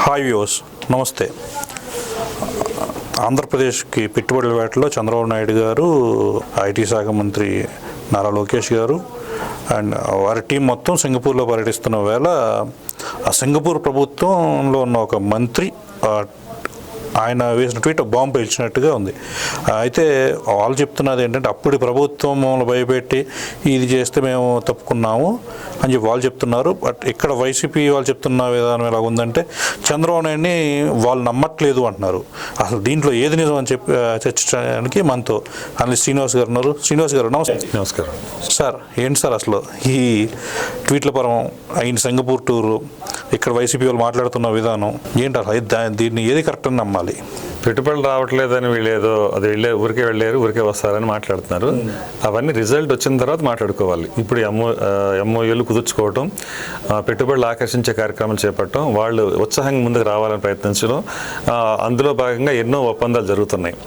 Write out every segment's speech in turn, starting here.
Hi viewers, నమస్తే. ఆంధ్రప్రదేశ్కి పెట్టుబడుల వేటలో చంద్రబాబు నాయుడు గారు, ఐటీ శాఖ మంత్రి నారా లోకేష్ గారు అండ్ వారి టీం మొత్తం సింగపూర్లో పర్యటిస్తున్న వేళ ఆ సింగపూర్ ప్రభుత్వంలో ఉన్న ఒక మంత్రి ఆయన వేసిన ట్వీట్ బాంబు పేల్చినట్టుగా ఉంది. అయితే వాళ్ళు చెప్తున్నది ఏంటంటే అప్పటి ప్రభుత్వం మమ్మల్ని భయపెట్టి ఇది చేస్తే మేము తప్పుకున్నాము అని చెప్పి వాళ్ళు చెప్తున్నారు. బట్ ఇక్కడ వైసీపీ వాళ్ళు చెప్తున్న విధానం ఎలా ఉందంటే చంద్రబాబు నాయుడిని వాళ్ళు నమ్మట్లేదు అంటున్నారు. అసలు దీంట్లో ఏది నిజం అని చెప్పి చర్చించడానికి మనతో అనలిస్ట్ శ్రీనివాస్ గారు ఉన్నారు. శ్రీనివాస్ గారు నమస్తే. నమస్కారం సార్. ఏంటి సార్ అసలు ఈ ట్వీట్ల పరం అయిన సింగపూర్ టూరు, ఇక్కడ వైసీపీ వాళ్ళు మాట్లాడుతున్న విధానం ఏంటి? అసలు దీన్ని ఏది కరెక్ట్ అని నమ్మాలి? పెట్టుబడులు రావట్లేదని వీళ్ళేదో అది ఊరికే వెళ్ళారు, ఊరికే వస్తారని మాట్లాడుతున్నారు. అవన్నీ రిజల్ట్ వచ్చిన తర్వాత మాట్లాడుకోవాలి. ఇప్పుడు ఎంఓయూలు కుదుర్చుకోవటం, పెట్టుబడులు ఆకర్షించే కార్యక్రమాలు చేపట్టడం, వాళ్ళు ఉత్సాహంగా ముందుకు రావాలని ప్రయత్నించడం, అందులో భాగంగా ఎన్నో ఒప్పందాలు జరుగుతున్నాయి.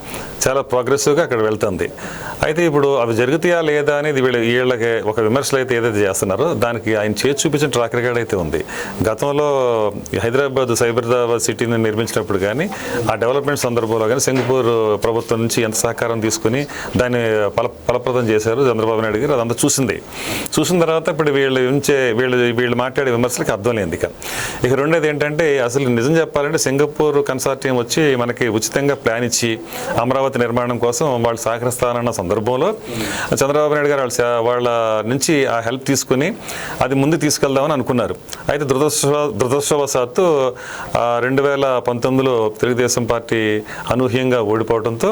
చాలా ప్రోగ్రెసివ్గా అక్కడ వెళ్తుంది. అయితే ఇప్పుడు అవి జరుగుతాయా లేదా అనేది వీళ్ళకి ఒక విమర్శలు అయితే ఏదైతే చేస్తున్నారో దానికి ఆయన చేసి చూపించిన ట్రాక్ రికార్డ్ అయితే ఉంది. గతంలో హైదరాబాద్ సైబరాబాద్ సిటీని నిర్మించినప్పుడు కానీ, ఆ డెవలప్మెంట్ సందర్భంలో కానీ సింగపూర్ ప్రభుత్వం నుంచి ఎంత సహకారం తీసుకుని దాన్ని ఫలప్రదం చేశారు చంద్రబాబు నాయుడు గారు, అదంతా చూసిన తర్వాత ఇప్పుడు వీళ్ళు మాట్లాడే విమర్శలకి అర్థం లేదు. ఇక రెండేది ఏంటంటే, అసలు నిజం చెప్పాలంటే సింగపూర్ కన్సార్టియం వచ్చి మనకి ఉచితంగా ప్లాన్ ఇచ్చి అమరావతి నిర్మాణం కోసం వాళ్ళు సహకరిస్తానన్న సందర్భంలో చంద్రబాబు నాయుడు గారు వాళ్ళ నుంచి ఆ హెల్ప్ తీసుకుని అది ముందు తీసుకెళ్దామని అనుకున్నారు. అయితే దురదృష్టవశాత్తు 2019లో తెలుగుదేశం పార్టీ అనూహ్యంగా ఓడిపోవడంతో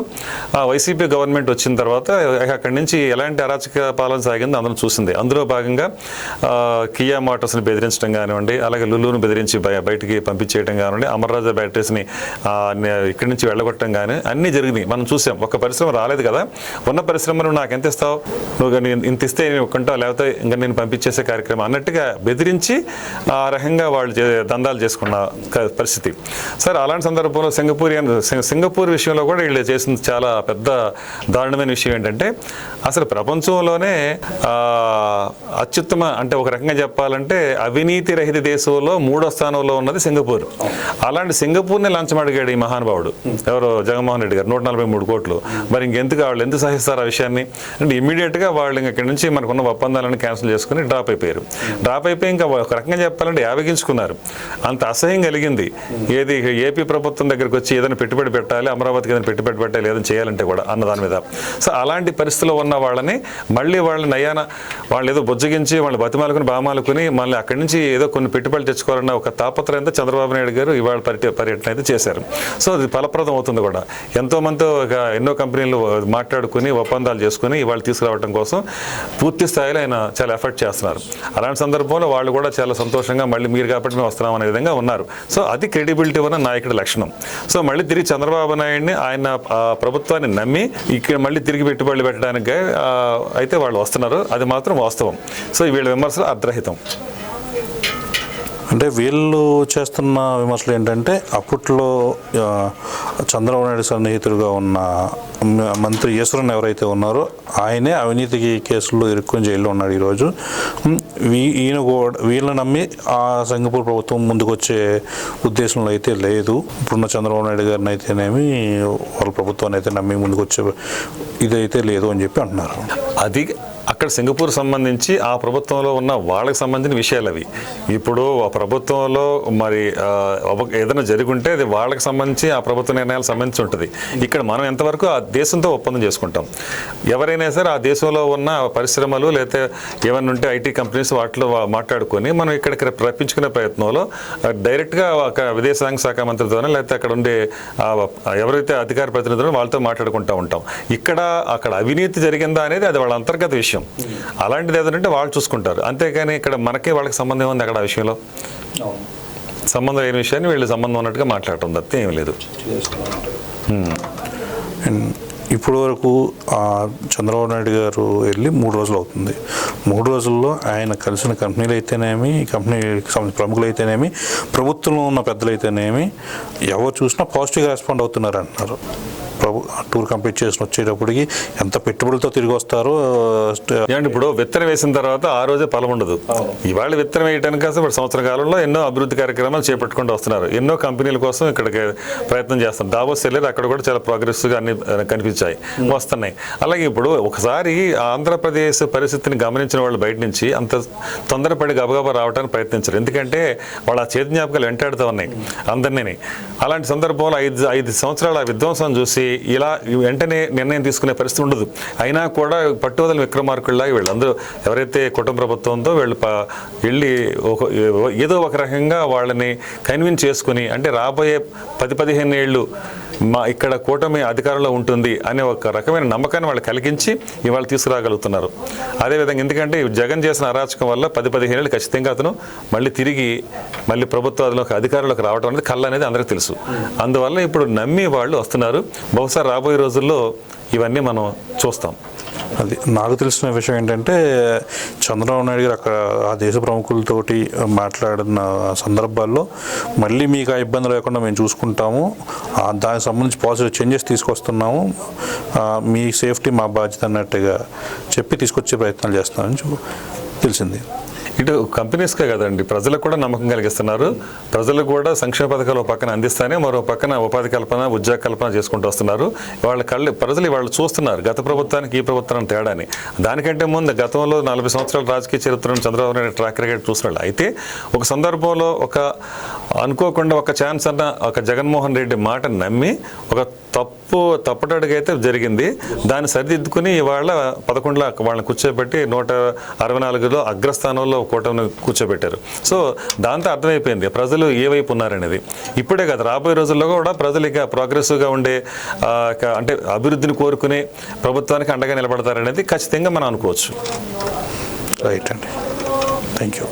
వైసీపీ గవర్నమెంట్ వచ్చిన తర్వాత అక్కడి నుంచి ఎలాంటి అరాచక పాలన సాగిందో అందరం చూసింది. అందులో భాగంగా కియా మోటార్స్ని బెదిరించడం కానివ్వండి, అలాగే లులును బెదిరించి బయటికి పంపించేయడం కానివ్వండి, అమర్రాజా బ్యాటరీస్ని ఇక్కడి నుంచి వెళ్ళగొట్టడం కానీ అన్నీ జరిగినాయి. మనం చూసాం. ఒక పరిశ్రమ రాలేదు కదా, ఉన్న పరిశ్రమను నాకు ఎంత ఇస్తావు, నువ్వు ఇంత ఇస్తే నేను కొంటావు, లేకపోతే ఇంకా నేను పంపించేసే కార్యక్రమం అన్నట్టుగా బెదిరించి ఆ రకంగా వాళ్ళు దందాలు చేసుకున్న పరిస్థితి. సరే, అలాంటి సందర్భంలో సింగపూర్ విషయంలో కూడా వీళ్ళు చేసిన చాలా పెద్ద దారుణమైన విషయం ఏంటంటే, అసలు ప్రపంచంలోనే అత్యుత్తమ అంటే ఒక రకంగా చెప్పాలంటే అవినీతి రహిత దేశంలో 3వ స్థానంలో ఉన్నది సింగపూర్. అలాంటి సింగపూర్ని లంచం అడిగాడు ఈ మహానుభావుడు, ఎవరో జగన్మోహన్ రెడ్డి గారు, 143 కోట్లు. మరి ఇంకెందుకు వాళ్ళు ఎందుకు సహిస్తారు ఆ విషయాన్ని అంటే, ఇమీడియట్గా వాళ్ళు ఇక్కడి నుంచి మనకున్న ఒప్పందాలను క్యాన్సిల్ చేసుకుని డ్రాప్ అయిపోయి ఇంకా ఒక రకంగా చెప్పాలంటే యావగించుకున్నారు. అంత అసహ్యం కలిగింది. ఏది ఏపీ ప్రభుత్వం దగ్గరికి వచ్చి ఏదైనా పెట్టుబడి పెట్టాలి, అమరావతికి ఏదైనా పెట్టుబడి పెట్టాలి, ఏదైనా చేయాలంటే కూడా అన్న దాని మీద. సో అలాంటి పరిస్థితిలో ఉన్న వాళ్ళని మళ్ళీ వాళ్ళు ఏదో బుజ్జగించి వాళ్ళు బతిమాలుకుని బామాలుకుని మళ్ళీ అక్కడి నుంచి ఏదో కొన్ని పెట్టుబడులు తెచ్చుకోవాలన్న ఒక తాపత్రయంతో చంద్రబాబు నాయుడు గారు ఇవాళ పర్యటన అయితే చేశారు. సో అది ఫలప్రదం అవుతుంది కూడా. ఎంతోమందితో ఎన్నో కంపెనీలు మాట్లాడుకుని ఒప్పందాలు చేసుకుని ఇవాళ తీసుకురావడం కోసం పూర్తి స్థాయిలో ఆయన చాలా ఎఫర్ట్ చేస్తున్నారు. అలాంటి సందర్భంలో వాళ్ళు కూడా చాలా సంతోషంగా మళ్ళీ మీరు కాబట్టి మేము వస్తున్నాం అనే విధంగా ఉన్నారు. సో అది క్రెడిబిలిటీ ఉన్న నాయకుడి లక్షణం. సో మళ్ళీ తిరిగి చంద్రబాబు నాయుడిని ఆయన ప్రభుత్వాన్ని నమ్మి ఇక్కడ మళ్ళీ తిరిగి పెట్టుబడులు పెట్టడానికి అయితే వాళ్ళు వస్తున్నారు. అది మాత్రం వాస్తవం. సో వీళ్ళ విమర్శలు అర్ధరహితం. అంటే వీళ్ళు చేస్తున్న విమర్శలు ఏంటంటే, అప్పట్లో చంద్రబాబు నాయుడు సన్నిహితులుగా ఉన్న మంత్రి ఈశ్వరన్ ఎవరైతే ఉన్నారో ఆయనే అవినీతికి కేసుల్లో ఇరుక్కుని జైల్లో ఉన్నాడు ఈరోజు. వీళ్ళని నమ్మి ఆ సింగపూర్ ప్రభుత్వం ముందుకు వచ్చే ఉద్దేశంలో అయితే లేదు. ఇప్పుడున్న చంద్రబాబు నాయుడు గారిని అయితేనేమి వాళ్ళ ప్రభుత్వాన్ని అయితే నమ్మి ముందుకు వచ్చే ఇదైతే లేదు అని చెప్పి అంటున్నారు. అది అక్కడ సింగపూర్ సంబంధించి ఆ ప్రభుత్వంలో ఉన్న వాళ్ళకి సంబంధించిన విషయాలు అవి. ఇప్పుడు ఆ ప్రభుత్వంలో మరి ఏదైనా జరుగుంటే అది వాళ్ళకి సంబంధించి ఆ ప్రభుత్వ నిర్ణయాలకు సంబంధించి ఉంటుంది. ఇక్కడ మనం ఎంతవరకు ఆ దేశంతో ఒప్పందం చేసుకుంటాం. ఎవరైనా సరే ఆ దేశంలో ఉన్న పరిశ్రమలు లేకపోతే ఏమైనా ఉంటే ఐటీ కంపెనీస్ వాటిలో మాట్లాడుకొని మనం ఇక్కడికి రప్పించుకునే ప్రయత్నంలో డైరెక్ట్గా ఒక విదేశాంగ శాఖ మంత్రితోనే లేకపోతే అక్కడ ఉండే ఎవరైతే అధికార ప్రతినిధులు వాళ్ళతో మాట్లాడుకుంటూ ఉంటాం. అక్కడ అవినీతి జరిగిందా అనేది అది వాళ్ళ అంతర్గత విషయం. అలాంటిది ఏదంటే వాళ్ళు చూసుకుంటారు. అంతేకాని ఇక్కడ మనకే వాళ్ళకి సంబంధం ఉంది. అక్కడ ఆ విషయంలో సంబంధం లేని విషయాన్ని వీళ్ళు సంబంధం ఉన్నట్టుగా మాట్లాడటం తప్పితే ఏమీ లేదు. ఇప్పటి వరకు చంద్రబాబు నాయుడు గారు వెళ్ళి 3 రోజులు అవుతుంది. 3 రోజుల్లో ఆయన కలిసిన కంపెనీలు అయితేనేమి, కంపెనీకి సంబంధించిన ప్రముఖులు అయితేనేమి, ప్రభుత్వంలో ఉన్న పెద్దలు అయితేనేమి ఎవరు చూసినా పాజిటివ్గా రెస్పాండ్ అవుతున్నారు అంటున్నారు. టూర్ కంప్లీట్ చేసి వచ్చేటప్పటికి ఎంత పెట్టుబడులతో తిరిగి వస్తారో. ఏమంటే ఇప్పుడు విత్తనం వేసిన తర్వాత ఆ రోజే ఫలం ఉండదు. ఇవాళ విత్తనం వేయడానికి కోసం ఇప్పుడు సంవత్సర కాలంలో ఎన్నో అభివృద్ధి కార్యక్రమాలు చేపట్టుకుంటూ వస్తున్నారు. ఎన్నో కంపెనీల కోసం ఇక్కడికి ప్రయత్నం చేస్తున్నారు. దావోస్ వెళ్ళారు, అక్కడ కూడా చాలా ప్రోగ్రెస్గా అన్ని కనిపించాయి, వస్తున్నాయి. అలాగే ఇప్పుడు ఒకసారి ఆంధ్రప్రదేశ్ పరిస్థితిని గమనించిన వాళ్ళు బయట నుంచి అంత తొందరపడి గబగబా రావడానికి ప్రయత్నించారు. ఎందుకంటే వాళ్ళ చేతి జ్ఞాపకాలు వెంటాడుతూ ఉన్నాయి అందరినీ. అలాంటి సందర్భంలో ఐదు సంవత్సరాల విధ్వంసం చూసి ఇలా వెంటనే నిర్ణయం తీసుకునే పరిస్థితి ఉండదు. అయినా కూడా పట్టుదల విక్రమార్కుల్లాగా వీళ్ళందరూ ఎవరైతే కుటుంబ ప్రభుత్వం ఉందో వీళ్ళు వెళ్ళి ఏదో ఒక రకంగా వాళ్ళని కన్విన్స్ చేసుకుని, అంటే రాబోయే 10-15 ఏళ్ళు ఇక్కడ కూటమి అధికారంలో ఉంటుంది అనే ఒక రకమైన నమ్మకాన్ని వాళ్ళు కలిగించి ఇవాళ తీసుకురాగలుగుతున్నారు. అదేవిధంగా ఎందుకంటే జగన్ చేసిన అరాచకం వల్ల 10-15 ఏళ్ళు ఖచ్చితంగా అతను మళ్ళీ ప్రభుత్వాలకు అధికారంలోకి రావడం అనేది కళ్ళ అనేది అందరికీ తెలుసు. అందువల్ల ఇప్పుడు నమ్మి వాళ్ళు వస్తున్నారు. బహుశా రాబోయే రోజుల్లో ఇవన్నీ మనం చూస్తాం. అది నాకు తెలిసిన విషయం ఏంటంటే, చంద్రబాబు నాయుడు గారు అక్కడ ఆ దేశ ప్రముఖులతోటి మాట్లాడిన సందర్భాల్లో మళ్ళీ మీకు ఆ ఇబ్బంది లేకుండా మేము చూసుకుంటాము, దానికి సంబంధించి పాజిటివ్ చేంజెస్ తీసుకొస్తున్నాము, మీ సేఫ్టీ మా బాధ్యత అన్నట్టుగా చెప్పి తీసుకొచ్చే ప్రయత్నాలు చేస్తామని తెలిసింది. ఇటు కంపెనీస్కే కదండి, ప్రజలకు కూడా నమ్మకం కలిగిస్తున్నారు. ప్రజలు కూడా సంక్షేమ పథకాలు పక్కన అందిస్తానే మరో పక్కన ఉపాధి కల్పన, ఉద్యోగ కల్పన చేసుకుంటూ వస్తున్నారు. ప్రజలు వాళ్ళు చూస్తున్నారు గత ప్రభుత్వానికి ఈ ప్రభుత్వానికి తేడాని. దానికంటే ముందు గతంలో 40 సంవత్సరాల రాజకీయ చరిత్రను చంద్రబాబు నాయుడు ట్రాక్ రికార్డ్ చూస్తున్నాడు. అయితే ఒక సందర్భంలో అనుకోకుండా ఒక ఛాన్స్ అన్న ఒక జగన్మోహన్ రెడ్డి మాట నమ్మి ఒక తప్పటడుగైతే జరిగింది. దాన్ని సరిదిద్దుకుని ఇవాళ 11లో వాళ్ళని కూర్చోబెట్టి 164లో అగ్రస్థానంలో కూటమిని కూర్చోబెట్టారు. సో దాంతో అర్థమైపోయింది ప్రజలు ఏ వైపు ఉన్నారనేది. ఇప్పుడే కదా, రాబోయే రోజుల్లో కూడా ప్రజలు ఇక ప్రోగ్రెసివ్గా ఉండే అంటే అభివృద్ధిని కోరుకునే ప్రభుత్వానికి అండగా నిలబడతారనేది ఖచ్చితంగా మనం అనుకోవచ్చు. రైట్ అండి, థ్యాంక్ యూ.